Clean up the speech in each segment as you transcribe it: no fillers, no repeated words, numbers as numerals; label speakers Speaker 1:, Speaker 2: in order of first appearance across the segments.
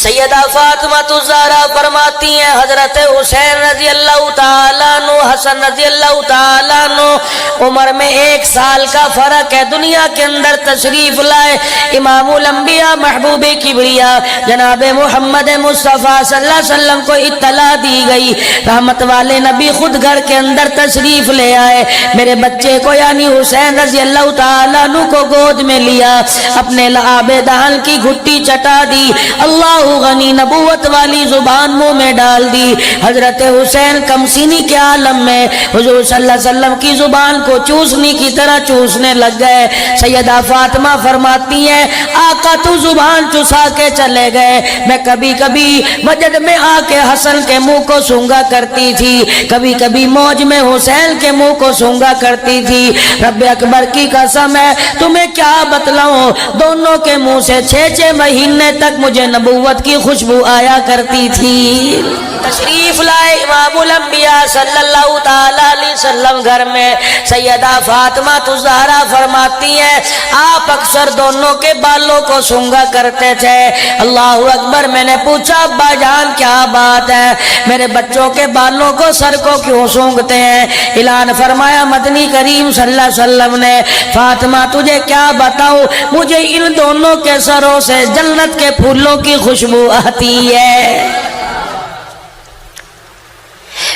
Speaker 1: سیدہ فاطمہ الزہرا فرماتی ہیں حضرت حسین رضی اللہ تعالیٰ عنہ، حسن رضی اللہ تعالیٰ عنہ عمر میں 1 سال کا فرق ہے، دنیا کے اندر تشریف لائے۔ امام الانبیاء محبوب کبریا جناب محمد مصطفیٰ صلی اللہ علیہ وسلم کو اطلاع دی گئی، رحمت والے نبی خود گھر کے اندر تشریف لے آئے، میرے بچے کو یعنی حسین رضی اللہ تعالیٰ عنہ کو گود میں لیا، اپنے لعاب دہن کی گھٹی چٹا دی، اللہ غنی نبوت والی زبان منہ میں ڈال دی۔ حضرت حسین کم سینی کے عالم میں حضور صلی اللہ علیہ وسلم کی زبان کو چوسنے کی طرح چوسنے لگ گئے۔ سیدہ فاطمہ فرماتی ہیں آقا تو زبان چسا کے چلے گئے، میں کبھی کبھی مسجد میں آ کے حسن کے منہ کو سونگا کرتی تھی، کبھی کبھی موج میں حسین کے منہ کو سونگا کرتی تھی، رب اکبر کی قسم ہے تمہیں کیا بتلاؤں، دونوں کے منہ سے 6 مہینے تک مجھے نبوت کی خوشبو آیا کرتی تھی۔ تشریف لائے امام الانبیاء صلی اللہ تعالی علیہ وسلم گھر میں، سیدہ فاطمہ الزہرا فرماتی ہیں آپ اکثر دونوں کے بالوں کو سونگا کرتے تھے۔ اللہ اکبر، میں نے پوچھا ابا جان کیا بات ہے، میرے بچوں کے بالوں کو سر کو کیوں سونگتے ہیں؟ اعلان فرمایا مدنی کریم صلی اللہ علیہ وسلم نے، فاطمہ تجھے کیا بتاؤں، مجھے ان دونوں کے سروں سے جنت کے پھولوں کی خوشبو آتی ہے۔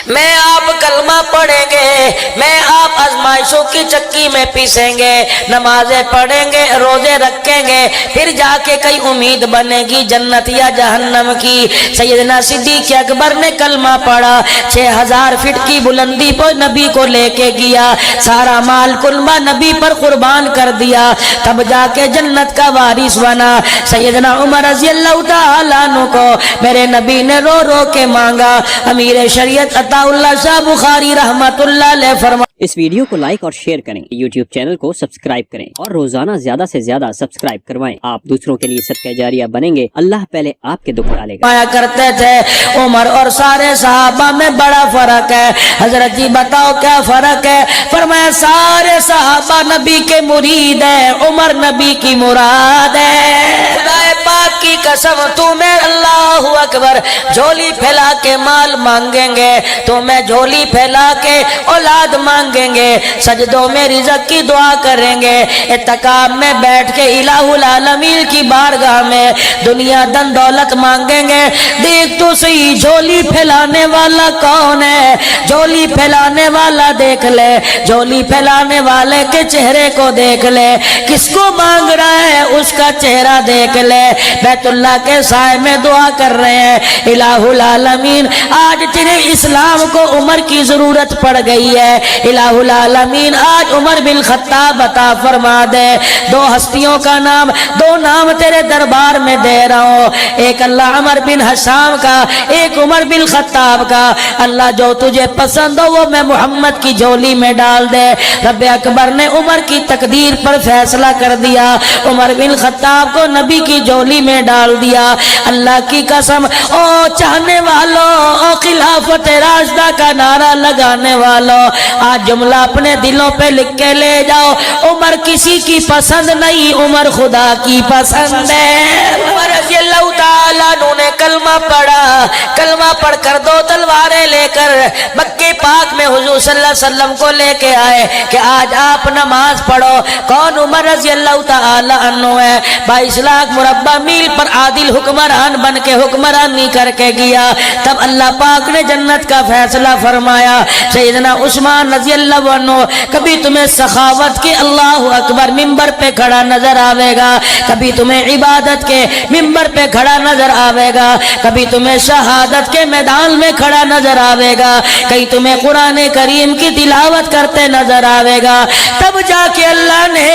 Speaker 1: میں آپ کلمہ پڑھیں گے، میں آپ آزمائشوں کی چکی میں پیسیں گے، نمازیں پڑھیں گے، روزے رکھیں گے، پھر جا کے کئی امید بنے گی جنت یا جہنم کی۔ سیدنا صدیق اکبر نے کلمہ پڑھا، 6000 فٹ کی بلندی پر نبی کو لے کے گیا، سارا مال کلمہ نبی پر قربان کر دیا، تب جا کے جنت کا وارث بنا۔ سیدنا عمر رضی اللہ تعالیٰ عنہ کو میرے نبی نے رو رو کے مانگا، امیر شریعت عطا اللہ شاہ بخاری رحمت اللہ علیہ فرما۔
Speaker 2: اس ویڈیو کو لائک اور شیئر کریں، یوٹیوب چینل کو سبسکرائب کریں اور روزانہ زیادہ سے زیادہ سبسکرائب کروائیں، آپ دوسروں کے لیے صدقہ جاریہ بنیں گے، اللہ پہلے آپ کے دکھ ڈالے گا۔
Speaker 1: پایا کرتے تھے عمر اور سارے صحابہ میں بڑا فرق ہے۔ حضرت جی بتاؤ کیا فرق ہے؟ فرمایا سارے صحابہ نبی کے مرید ہیں، عمر نبی کی مراد ہے۔ خدا پاک کی قسم تمہیں اللہ اکبر جھولی پھیلا کے مال مانگیں گے، تمہیں جھولی پھیلا کے اولاد مانگیں گے، سجدوں میں رزق کی دعا کریں گے، اعتکاف میں بیٹھ کے الہ العالمین کی بارگاہ میں دنیا دن دولت مانگیں گے۔ دیکھ تو صحیح جھولی پھیلانے والا کون ہے، جھولی پھیلانے والا دیکھ لے، جھولی پھیلانے والے کے چہرے کو دیکھ لے، کس کو مانگ رہا ہے اس کا چہرہ دیکھ لے۔ بیت اللہ کے سائے میں دعا کر رہے ہیں، الہ العالمین آج تیرے اسلام کو عمر کی ضرورت پڑ گئی ہے، الہ العالمین آج عمر بن خطاب عطا فرما دے۔ 2 ہستیوں کا نام، 2 نام تیرے دربار میں دے رہا ہوں، ایک اللہ عمر بن حشام کا، ایک عمر بن خطاب کا، اللہ جو تجھے پسند ہو وہ میں محمد کی جھولی میں ڈال دے۔ رب اکبر نے عمر کی تقدیر پر فیصلہ کر دیا، عمر بن خطاب کو نبی کی جھولی میں ڈال دیا۔ اللہ کی قسم او چاہنے والوں، او خلافت راشدہ کا نعرہ لگانے والوں، آج جملہ اپنے دلوں پہ لکھ کے لے جاؤ، عمر کسی کی پسند نہیں، عمر خدا کی پسند ہے۔ عمر رضی اللہ تعالیٰ عنہ نے کلمہ پڑھا، کلمہ پڑھ کر 2 تلواریں لے کر مکے پاک میں حضور صلی اللہ علیہ وسلم کو لے کے آئے کہ آج آپ نماز پڑھو۔ کون؟ عمر رضی اللہ تعالیٰ عنہ ہے، 22 لاکھ مربع میل پر عادل حکمران بن کے حکمرانی کر کے گیا۔ تب اللہ پاک نے جنت کا فیصلہ فرمایا۔ سیدنا عثمان رضی اللہ عنہ، کبھی تمہیں سخاوت کے اللہ اکبر ممبر پہ کھڑا نظر آئے گا، کبھی تمہیں عبادت کے ممبر پہ کھڑا نظر آئے گا، کبھی تمہیں شہادت کے میدان میں کھڑا نظر آئے گا، کہیں تمہیں قرآن کریم کی تلاوت کرتے نظر آئے گا۔ تب جا کے اللہ نے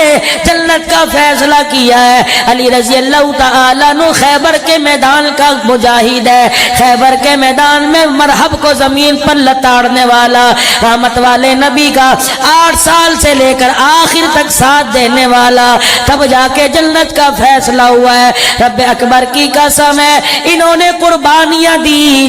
Speaker 1: جنت کا فیصلہ کیا ہے۔ علی رضی اللہ تعالیٰ عنہ خیبر کے میدان کا مجاہد ہے، خیبر کے میدان میں مرحب کو زمین پر لتاڑنے والا، رحمت والے نبی کا 8 سال سے لے کر آخر تک ساتھ دینے والا، تب جا کے جنت کا فیصلہ ہوا ہے۔ رب اکبر کی قسم ہے انہوں نے قربانیاں دی،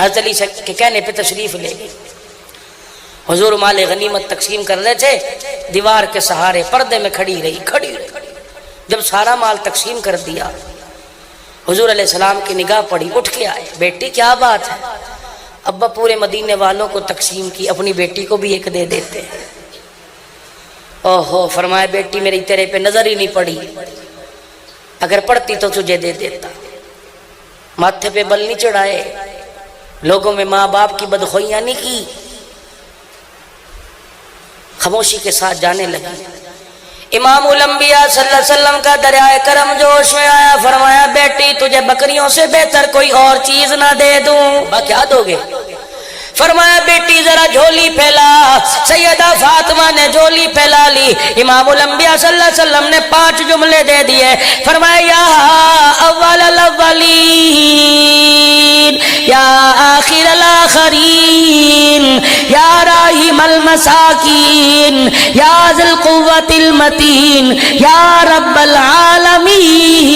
Speaker 1: حضرت علی کے کہنے پہ تشریف لے گئی. حضور مال غنیمت تقسیم کر رہے تھے, دیوار کے سہارے پردے میں کھڑی رہی. جب سارا مال تقسیم کر دیا, حضور علیہ السلام کی نگاہ پڑی, اٹھ کے آئے. بیٹی کیا بات ہے؟ ابا پورے مدینے والوں کو تقسیم کی, اپنی بیٹی کو بھی ایک دے دیتے. اوہو, فرمایا بیٹی میری تیرے پہ نظر ہی نہیں پڑی, اگر پڑتی تو تجھے دے دیتا. ماتھے پہ بل نہیں چڑھائے, لوگوں میں ماں باپ کی بدخوئیاں نہیں کی, خاموشی کے ساتھ جانے لگی. امام الانبیاء صلی اللہ علیہ وسلم کا دریائے کرم جوش میں آیا. فرمایا بیٹی تجھے بکریوں سے بہتر کوئی اور چیز نہ دے دوں؟ کیا دو گے؟ فرمایا بیٹی ذرا جھولی پھیلا. سیدہ فاطمہ نے جھولی پھیلا لی. امام الانبیاء صلی اللہ علیہ وسلم نے 5 جملے دے دیے. فرمایا یا اول الاولین یا آخر الاخرین یا راحم المساکین یا ذی القوۃ المتین یا رب العالمین.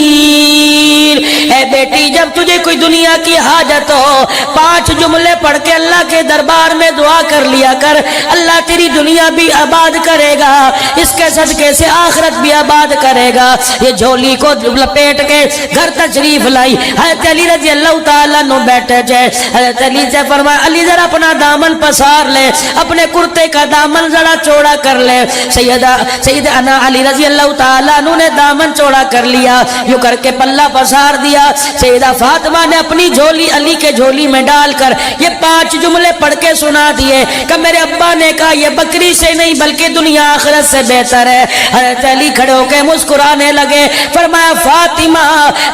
Speaker 1: اے بیٹی جب تجھے کوئی دنیا کی حاجت ہو, 5 جملے پڑھ کے اللہ کے دربار میں دعا کر لیا کر. اللہ تیری دنیا بھی آباد کرے گا, اس کے صدقے سے آخرت بھی آباد کرے گا. یہ جھولی کو لپیٹ کے گھر تشریف لائی. حضرت علی رضی اللہ تعالیٰ عنہ بیٹھے تھے. حضرت علی سے فرمایا علی ذرا اپنا دامن پسار لے, اپنے کرتے کا دامن ذرا چوڑا کر لے. سیدنا علی رضی اللہ تعالیٰ عنہ نے دامن چوڑا کر لیا, یوں کر کے پلہ پسار دیا. سیدہ فاطمہ نے اپنی جھولی علی کے جھولی میں ڈال کر یہ 5 جملے پڑھ کے سنا دیے کہ میرے ابا نے کہا یہ بکری سے نہیں بلکہ دنیا آخرت سے بہتر ہے. حضرت علی کھڑے ہو کے مسکرانے لگے. فرمایا فاطمہ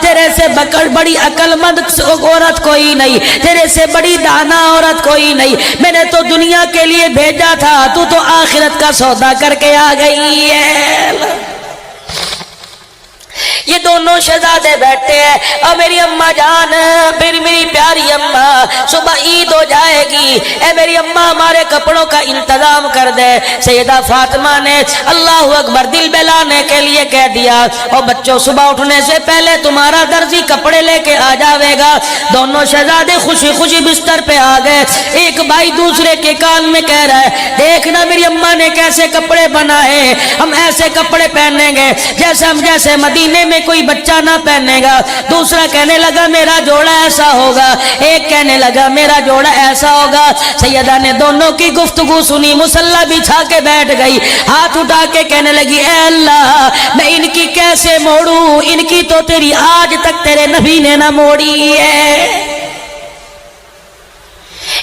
Speaker 1: تیرے سے بڑی عقل مند عورت کوئی نہیں, تیرے سے بڑی دانا عورت کوئی نہیں. میں نے تو دنیا کے لیے بھیجا تھا, تو آخرت کا سودا کر کے آ گئی ہے. یہ دونوں شہزادے بیٹھے ہیں. اور میری اماں جان, میری پیاری اماں, صبح عید ہو جائے گی, اے میری اماں ہمارے کپڑوں کا انتظام کر دے. سیدہ فاطمہ نے اللہ اکبر دل بہلانے کے لیے کہہ دیا, اور بچوں صبح اٹھنے سے پہلے تمہارا درزی کپڑے لے کے آ جاوے گا. دونوں شہزادے خوشی خوشی بستر پہ آ گئے. ایک بھائی دوسرے کے کان میں کہہ رہا ہے دیکھنا میری اماں نے کیسے کپڑے بنائے, ہم ایسے کپڑے پہنیں گے جیسے مدینے میں کوئی بچہ نہ پہنے گا. دوسرا کہنے لگا میرا جوڑا ایسا ہوگا, ایک کہنے لگا میرا جوڑا ایسا ہوگا. سیدہ نے دونوں کی گفتگو سنی, مصلی بچھا کے بیٹھ گئی, ہاتھ اٹھا کے کہنے لگی اے اللہ میں ان کی کیسے موڑوں, ان کی تو تیری آج تک تیرے نبی نے نہ موڑی ہے.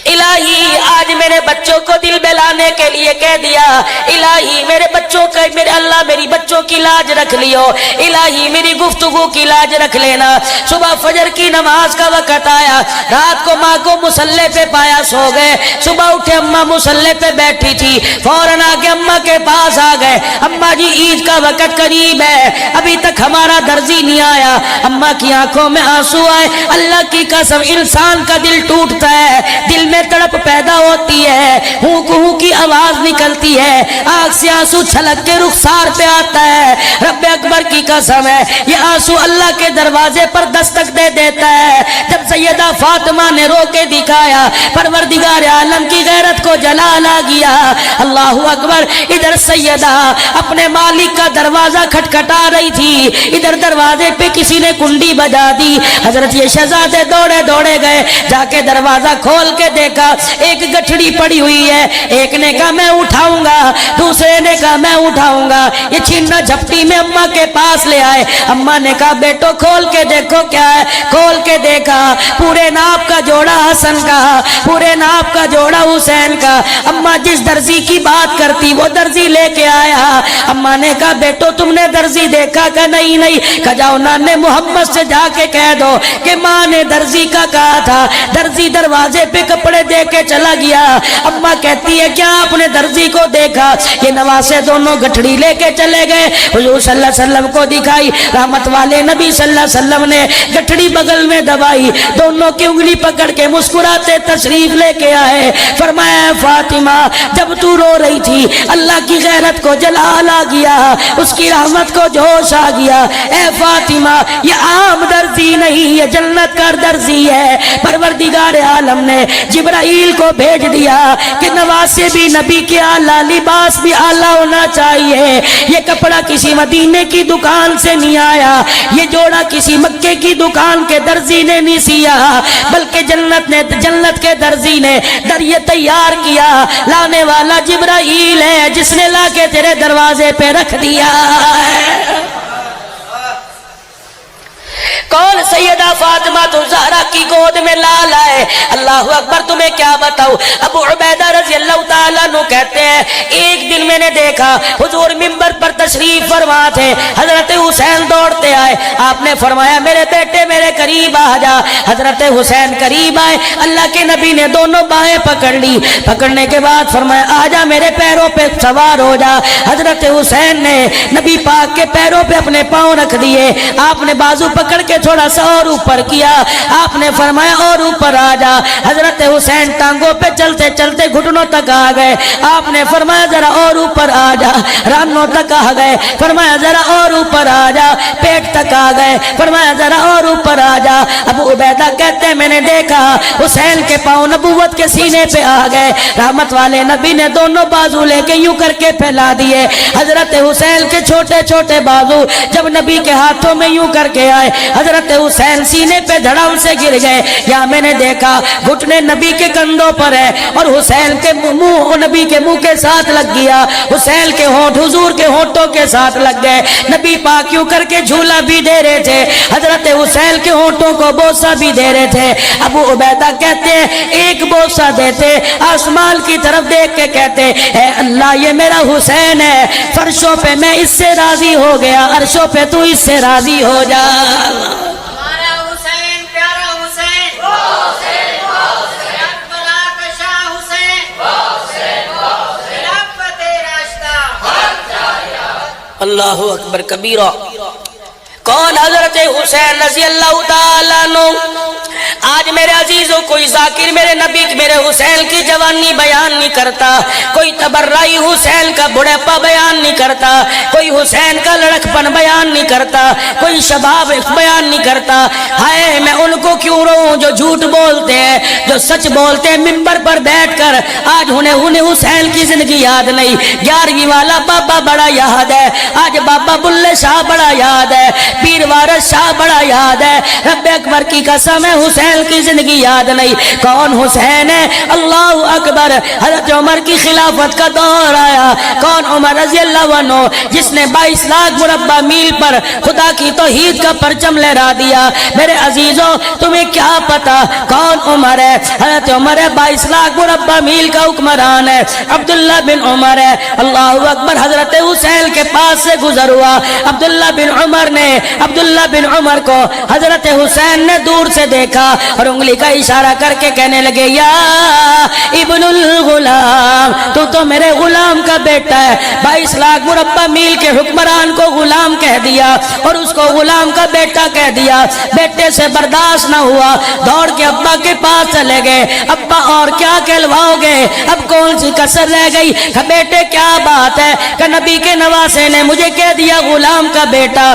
Speaker 1: الہی آج میرے بچوں کو دل بہلانے کے لیے کہہ دیا, الہی میرے بچوں کا, میرے اللہ میری بچوں کی لاج رکھ لیو, الہی میری گفتگو کی لاج رکھ لینا. صبح فجر کی نماز کا وقت آیا, رات کو ماں کو مصلی پہ پایا سو گئے. صبح اٹھے اماں مصلی پہ بیٹھی تھی, فوراً آ کے اماں کے پاس آ گئے. اماں جی عید کا وقت قریب ہے, ابھی تک ہمارا درزی نہیں آیا. اماں کی آنکھوں میں آنسو آئے. اللہ کی قسم انسان کا دل ٹوٹتا ہے, دل میں تڑپ پیدا ہوتی ہے, ہوں کی آواز نکلتی ہے, آنکھ سے آنسو چھلک کے رخسار پہ آتا ہے. رب اکبر کی قسم ہے یہ آنسو اللہ کے دروازے پر دستک دے دیتا ہے. جب سیدہ فاطمہ نے رو کے دکھایا, پروردگار عالم کی غیرت کو جلال آ گیا. اللہ اکبر. ادھر سیدہ اپنے مالک کا دروازہ کھٹکھٹا رہی تھی, ادھر دروازے پہ کسی نے کنڈی بجا دی. حضرت یہ شہزادے دوڑے گئے, جا کے دروازہ کھول کے دیکھا ایک گٹھڑی پڑی ہوئی ہے. ایک نے کہا میں اٹھاؤں گا, دوسرے نے کہا میں اٹھاؤں گا. یہ چھینا جھپٹی میں اماں کے پاس لے آئے. اماں نے کہا بیٹو کھول کے دیکھو کیا ہے. کھول کے دیکھا پورے ناپ کا جوڑا حسن کا, پورے ناپ کا جوڑا حسین کا. اماں جس درزی کی بات کرتی وہ درزی لے کے آیا. اماں نے کہا بیٹو تم نے درزی دیکھا کہ نہیں؟ کہا جاؤ نانے محمد سے جا کے کہہ دو کہ ماں نے درزی کا کہا تھا, درزی دروازے پہ کپڑے لے کے چلا گیا۔ اما کہتی ہے کیا آپ نے درزی کو دیکھا؟ یہ نواسے دونوں گٹھڑی لے کے چلے گئے، حضور صلی اللہ علیہ وسلم کو دکھائی۔ رحمت والے نبی صلی اللہ علیہ وسلم نے گٹھڑی بغل میں دبائی، دونوں کی انگلی پکڑ کے مسکراتے تشریف لے کے آئے۔ فرمایا فاطمہ جب تو رو رہی تھی اللہ کی غیرت کو جلال آ گیا، اس کی رحمت کو جوش آ گیا۔ اے فاطمہ یہ عام درزی نہیں، یہ جنت کا درزی ہے۔ پروردگار عالم نے جبرائیل کو بھیج دیا کہ نواسے بھی نبی کے اعلیٰ، لباس بھی اعلیٰ ہونا چاہیے۔ یہ کپڑا کسی مدینے کی دکان سے نہیں آیا، یہ جوڑا کسی مکے کی دکان کے درزی نے نہیں سیا، بلکہ جنت کے درزی نے در یہ تیار کیا۔ لانے والا جبرائیل ہے جس نے لا کے تیرے دروازے پہ رکھ دیا ہے۔ کون؟ سیدہ فاطمہ الزہرا کی گود میں لال آئے۔ اللہ اکبر، تمہیں کیا بتاؤ، ابو عبیدہ رضی اللہ تعالیٰ عنہ کہتے ہیں ایک دن میں نے دیکھا حضور منبر پر تشریف فرما تھے، حضرت حسین دوڑتے آئے، آپ نے فرمایا میرے بیٹے میرے قریب آ جا۔ حضرت حسین قریب آئے، اللہ کے نبی نے دونوں بائیں پکڑ لی، پکڑنے کے بعد فرمایا آ جا میرے پیروں پہ سوار ہو جا۔ حضرت حسین نے نبی پاک کے پیروں پہ اپنے پاؤں رکھ دیے، آپ نے بازو پکڑ کے تھوڑا سا اور اوپر کیا، آپ نے فرمایا اور اوپر آ جا۔ حضرت حسین ٹانگوں پہ چلتے چلتے گھٹنوں تک آ گئے، آپ نے فرمایا ذرا اور اوپر آ جا۔ رانوں تک آ گئے، فرمایا ذرا اور اوپر آ جا۔ پیٹ تک آ گئے، فرمایا ذرا اور اوپر آ جا۔ ابو عبیدہ کہتے ہیں میں نے دیکھا حسین کے پاؤں نبوت کے سینے پہ آ گئے، رحمت والے نبی نے دونوں بازو لے کے یوں کر کے پھیلا دیے۔ حضرت حسین کے چھوٹے چھوٹے بازو جب نبی کے ہاتھوں میں یوں کر کے آئے، حضرت حسین سینے پہ دھڑام سے گر گئے۔ یا میں نے دیکھا گھٹنے نبی کے کندھوں پر ہے اور حسین کے منہ نبی کے منہ کے ساتھ لگ گیا، حسین کے ہونٹ حضور کے ہونٹوں کے ساتھ لگ گئے۔ نبی پاک یوں کر کے جھولا بھی دے رہے تھے، حضرت حسین کے ہونٹوں کو بوسہ بھی دے رہے تھے۔ ابو عبیدہ کہتے ہیں ایک بوسہ دیتے آسمان کی طرف دیکھ کے کہتے اے اللہ یہ میرا حسین ہے، فرشوں پہ میں اس سے راضی ہو گیا، عرشوں پہ تو اس سے راضی ہو جا۔
Speaker 3: ہمارا حسین پیارا حسین، کربلا کا شاہ حسین، خلافت راشدہ۔
Speaker 1: اللہ اکبر کبیرہ۔ کون؟ حضرت حسین رضی اللہ تعالیٰ عنہ۔ آج میرے عزیزوں کوئی ذاکر میرے نبی میرے حسین کی جوانی بیان نہیں کرتا، کوئی تبرئی حسین کا بڑھاپا بیان نہیں کرتا، کوئی حسین کا لڑکپن بیان نہیں کرتا، کوئی شباب بیان نہیں کرتا۔ ہائے میں ان کو کیوں رہوں جو جھوٹ بولتے ہیں، جو سچ بولتے ہیں منبر پر بیٹھ کر۔ آج انہیں حسین کی زندگی یاد نہیں، 11ویں والا بابا بڑا یاد ہے، آج بابا بلے شاہ بڑا یاد ہے، پیر وارث شاہ بڑا یاد ہے، رب اکبر کی قسم ہے حسین کی زندگی یاد نہیں۔ کون حسین ہے؟ اللہ اکبر۔ حضرت عمر کی خلافت کا دور آیا، کون؟ عمر رضی اللہ عنہ جس نے 22 لاکھ مربع میل پر خدا کی توحید کا پرچم لہرا دیا۔ میرے عزیزوں تمہیں کیا پتا کون عمر ہے؟ حضرت عمر ہے، 22 لاکھ مربع میل کا حکمران ہے، عبداللہ بن عمر ہے۔ اللہ اکبر۔ حضرت حسین کے پاس سے گزر ہوا، عبداللہ بن عمر کو حضرت حسین نے دور سے دیکھا اور انگلی کا اشارہ کر کے کہنے لگے یا ابن الغلام، تو میرے غلام کا بیٹا ہے۔ 22 لاکھ مربع میل کے حکمران کو غلام کہہ دیا اور اس کو غلام کا بیٹا کہہ دیا۔ بیٹے سے برداشت نہ ہوا، دوڑ کے ابا کے پاس چلے گئے۔ ابا اور کیا کہلواؤ گے، اب کون سی کسر رہ گئی؟ کہ بیٹے کیا بات ہے کہ نبی کے نواسے نے مجھے کہہ دیا غلام کا بیٹا۔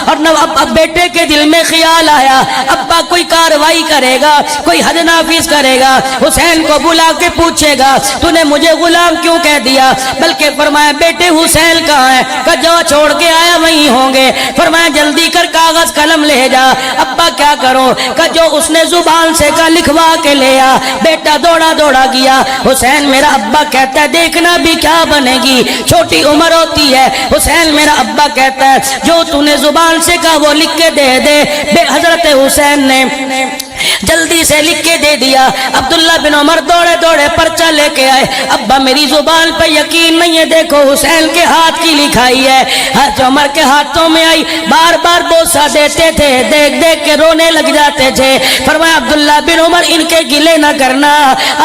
Speaker 1: اور بیٹے کے دل میں خیال آیا ابا کوئی کاروائی کرے گا، کوئی حد نافذ کرے گا، حسین کو بلا کے پوچھے گا تو نے مجھے غلام کیوں کہہ دیا؟ بلکہ فرمایا بیٹے حسین کہاں ہے؟ کہ جو چھوڑ کے آیا وہیں ہوں گے۔ فرمایا جلدی کر کاغذ قلم لے جا۔ ابا کیا کروں؟ کہ جو اس نے زبان سے کہا لکھوا کے لے آ۔ بیٹا دوڑا دوڑا گیا۔ حسین میرا ابا کہتا ہے دیکھنا بھی کیا بنے گی، چھوٹی عمر ہوتی ہے۔ حسین میرا ابا کہتا ہے جو تو نے زبان سے کہا وہ لکھ کے دے دے۔ حضرت حسین نے جلدی سے لکھ کے دے دیا۔ عبداللہ بن عمر دوڑے دوڑے پرچہ لے کے آئے۔ ابا میری زبان پہ یقین نہیں ہے، دیکھو حسین کے ہاتھ کی لکھائی ہے۔ حضرت عمر کے ہاتھوں میں آئی، بار بار بوسہ دیتے تھے، دیکھ دیکھ کے رونے لگ جاتے تھے۔ فرمایا عبداللہ بن عمر ان کے گلے نہ کرنا،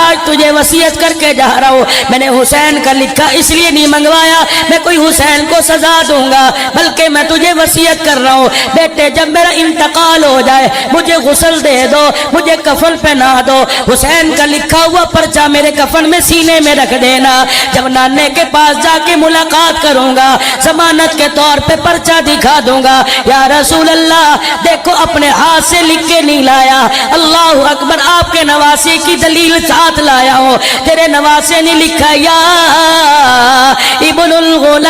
Speaker 1: آج تجھے وصیت کر کے جا رہا ہوں، میں نے حسین کا لکھا اس لیے نہیں منگوایا میں کوئی حسین کو سزا دوں گا، بلکہ میں تجھے وصیت کر رہا ہوں بیٹے جب میرا انتقال ہو جائے مجھے غسل دے دو، مجھے کفن پہنا دو، حسین کا لکھا ہوا پرچہ میرے کفن میں سینے میں رکھ دینا، جب نانے کے پاس جا کے ملاقات کروں گا ضمانت کے طور پہ پرچہ دکھا دوں گا۔ یا رسول اللہ دیکھو اپنے ہاتھ سے لکھ کے نہیں لایا، اللہ اکبر، آپ کے نواسے کی دلیل ساتھ لایا ہوں، تیرے نواسے نے لکھا یا ابن الغلام،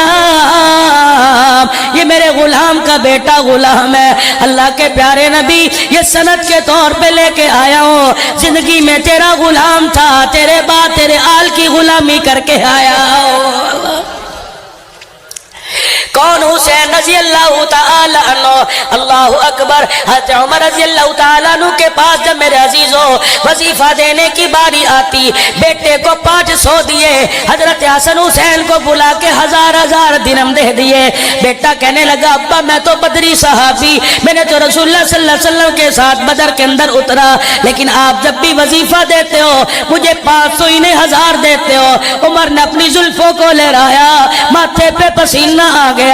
Speaker 1: یہ میرے غلام کا بیٹا غلام ہے، اللہ کے پیارے نبی یہ سند کے طور پہ لے کے آیا ہوں، زندگی میں تیرا غلام تھا، تیرے بعد تیرے آل کی غلامی کر کے آیا ہوں۔ کون؟ حسین رضی اللہ تعالی عنہ، اللہ اکبر۔ حضرت عمر رضی اللہ تعالی عنہ کے پاس جب میرے عزیزوں وظیفہ دینے کی باری آتی، بیٹے کو 500 دیے، حضرت حسن حسین کو بلا کے 1000 درہم دے دیے۔ بیٹا کہنے لگا ابا میں تو بدری صحابی، میں نے تو رسول اللہ صلی اللہ علیہ وسلم کے ساتھ بدر کے اندر اترا، لیکن آپ جب بھی وظیفہ دیتے ہو مجھے 500 انہیں 1000 دیتے ہو۔ عمر نے اپنی زلفوں کو لہرایا، ماتھے پہ پسینہ آ گیا،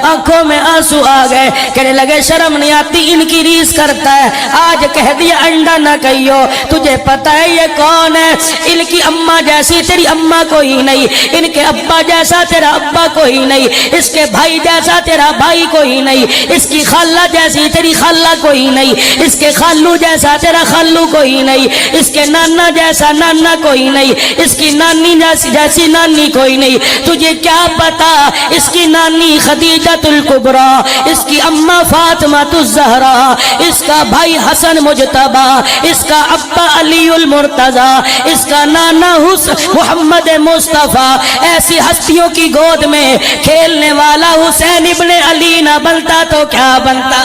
Speaker 1: آنکھوں میں آنسو آ گئے، کہنے لگے شرم نہیں آتی ان کی ریس کرتا ہے، آج کہہ دیا انڈا نہ کہیو، تجھے پتا ہے یہ کون ہے؟ ان کی اماں جیسی تیری اماں کوئی نہیں، ان کے ابا جیسا تیرا ابا کوئی نہیں، اس کے بھائی جیسا تیرا بھائی کوئی نہیں، اس کی خالہ جیسی تیری خالہ کوئی نہیں، اس کے خالو جیسا تیرا خالو کوئی نہیں، اس کے نانا جیسا نانا کوئی نہیں، اس کی نانی جیسی نانی کوئی نہیں، تجھے کیا پتا اس کی نانی خدیجۃ الکبریٰ، اس کی اماں فاطمہ الزہرا، اس کا بھائی حسن مجتبی، اس کا ابا علی المرتضیٰ، اس کا نانا محمد مصطفیٰ، ایسی ہستیوں کی گود میں کھیلنے والا حسین ابن علی نہ بنتا تو کیا بنتا؟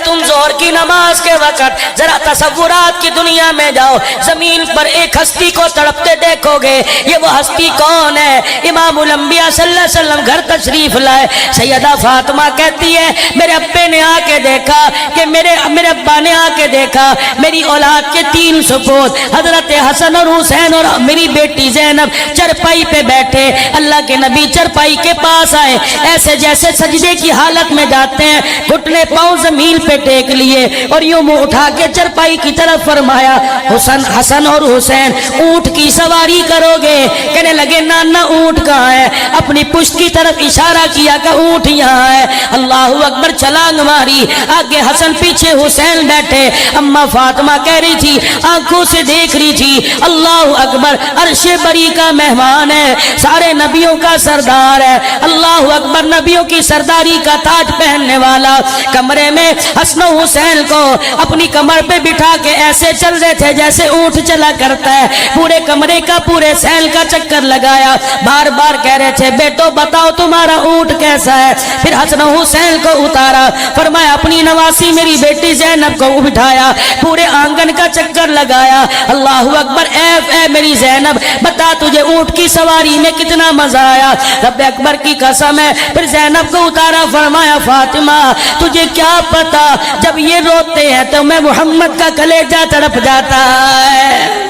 Speaker 1: تم ظہر کی نماز کے وقت ذرا تصورات کی دنیا میں جاؤ، زمین پر ایک ہستی کو تڑپتے دیکھو گے، یہ وہ ہستی کون ہے؟ امام الانبیاء صلی اللہ علیہ وسلم گھر تشریف لائے، سیدہ فاطمہ کہتی ہے میرے ابے نے آ کے دیکھا کہ میرے ابا نے آ کے دیکھا میری اولاد کے 3 سپوت حضرت حسن اور حسین اور میری بیٹی زینب چرپائی پہ بیٹھے، اللہ کے نبی چرپائی کے پاس آئے، ایسے جیسے سجدے کی حالت میں جاتے ہیں، گھٹنے پاؤں زمین پہ ٹیک لیے اور یوں منہ اٹھا کے چرپائی کی طرف فرمایا حسن اور حسین اونٹ کی سواری کرو گے؟ کہنے لگے نانا اونٹ کہاں ہے؟ اپنی پشت کی طرف اشارہ کیا کہ اونٹ یہاں ہے، اللہ اکبر، چھلانگ ماری، آگے حسن پیچھے حسین بیٹھے، اماں فاطمہ کہہ رہی تھی آنکھوں سے دیکھ رہی تھی، اللہ اکبر، عرش بری کا مہمان ہے، سارے نبیوں کا سردار ہے، اللہ اکبر، نبیوں کی سرداری کا تاج پہننے والا، کمرے میں حسن و حسین کو اپنی کمر پہ بٹھا کے ایسے چل رہے تھے جیسے اونٹ چلا کرتا ہے، پورے کمرے کا پورے سیل کا چکر لگایا، بار بار کہہ رہے تھے بیٹو بتاؤ تمہارا اونٹ کیسا ہے؟ پھر حسن و حسین کو اتارا، فرمایا اپنی نواسی میری بیٹی زینب کو بٹھایا، پورے آنگن کا چکر لگایا، اللہ اکبر، اے میری زینب بتا تجھے اونٹ کی سواری میں کتنا مزہ آیا؟ رب اکبر کی قسم ہے، پھر زینب کو اتارا، فرمایا فاطمہ تجھے کیا پتا جب یہ روتے ہیں تو میں محمد کا کلیجہ تڑپ جاتا ہے۔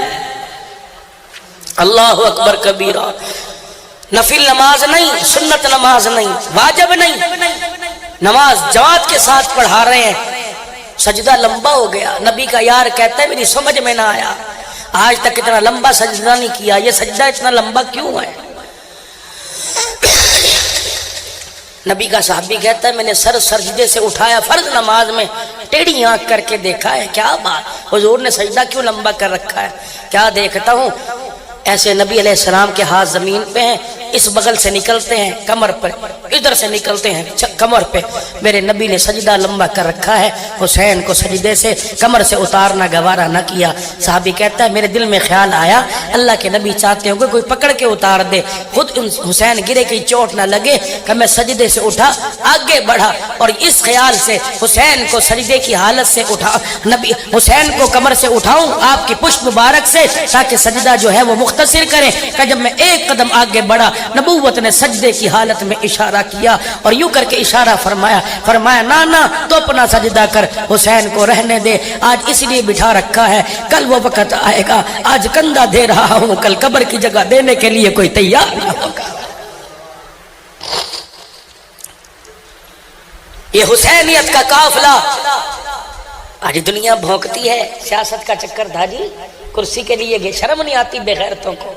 Speaker 1: اللہ اکبر کبیرہ، نفل نماز نہیں، سنت نماز نہیں، واجب نہیں، نماز جماعت کے ساتھ پڑھا رہے ہیں، سجدہ لمبا ہو گیا، نبی کا یار کہتا ہے میری سمجھ میں نہ آیا، آج تک اتنا لمبا سجدہ نہیں کیا، یہ سجدہ اتنا لمبا کیوں ہے؟ نبی کا صحابی کہتا ہے میں نے سر سجدے سے اٹھایا فرض نماز میں، ٹیڑھی آنکھ کر کے دیکھا ہے، کیا بات حضور نے سجدہ کیوں لمبا کر رکھا ہے؟ کیا دیکھتا ہوں، ایسے نبی علیہ السلام کے ہاتھ زمین پہ ہیں، اس بغل سے نکلتے ہیں کمر پر، ادھر سے نکلتے ہیں کمر پہ. میرے نبی نے سجدہ لمبا کر رکھا ہے، حسین کو سجدے سے کمر سے اتارنا گوارا نہ کیا. صحابی کہتا ہے میرے دل میں خیال آیا اللہ کے نبی چاہتے ہوں کہ کوئی پکڑ کے اتار دے، خود حسین گرے کہ چوٹ نہ لگے. کہ میں سجدے سے اٹھا، آگے بڑھا، اور اس خیال سے حسین کو سجدے کی حالت سے اٹھا، نبی حسین کو کمر سے اٹھاؤں آپ کی پشت مبارک سے تاکہ سجدہ جو ہے وہ مختصر کریں. کہ جب میں ایک قدم آگے بڑھا نبوت نے سجدے کی حالت میں اشارہ کیا اور یوں کر کے اشارہ فرمایا نانا تو اپنا سجدہ کر، حسین کو رہنے دے، آج اس لیے بٹھا رکھا ہے کل وہ وقت آئے گا، آج کندھا دے رہا ہوں کل قبر کی جگہ دینے کے لیے کوئی تیار نہ ہوگا. یہ حسینیت کا قافلہ آج دنیا بھونکتی ہے، سیاست کا چکر تھا جی، کرسی کے لیے شرم نہیں آتی بے غیرتوں کو.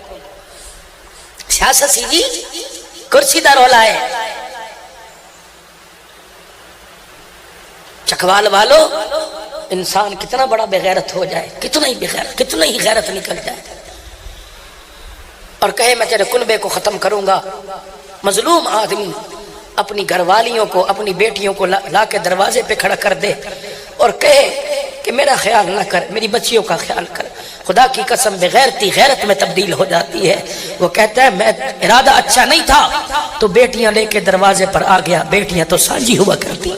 Speaker 1: سیاست سی جی، کرسی دا رولا ہے. چکوال والو انسان کتنا بڑا بے غیرت ہو جائے، کتنا ہی غیرت نکل جائے اور کہے میں تیرے کنبے کو ختم کروں گا. مظلوم آدمی اپنی گھر والیوں کو، اپنی بیٹیوں کو لا کے دروازے پہ کھڑا کر دے اور کہے کہ میرا خیال نہ کر، میری بچیوں کا خیال کر. خدا کی قسم بغیرتی غیرت میں تبدیل ہو جاتی ہے. وہ کہتا ہے میں ارادہ اچھا نہیں تھا تو بیٹیاں لے کے دروازے پر آ گیا. بیٹیاں تو سانجی ہوا کرتی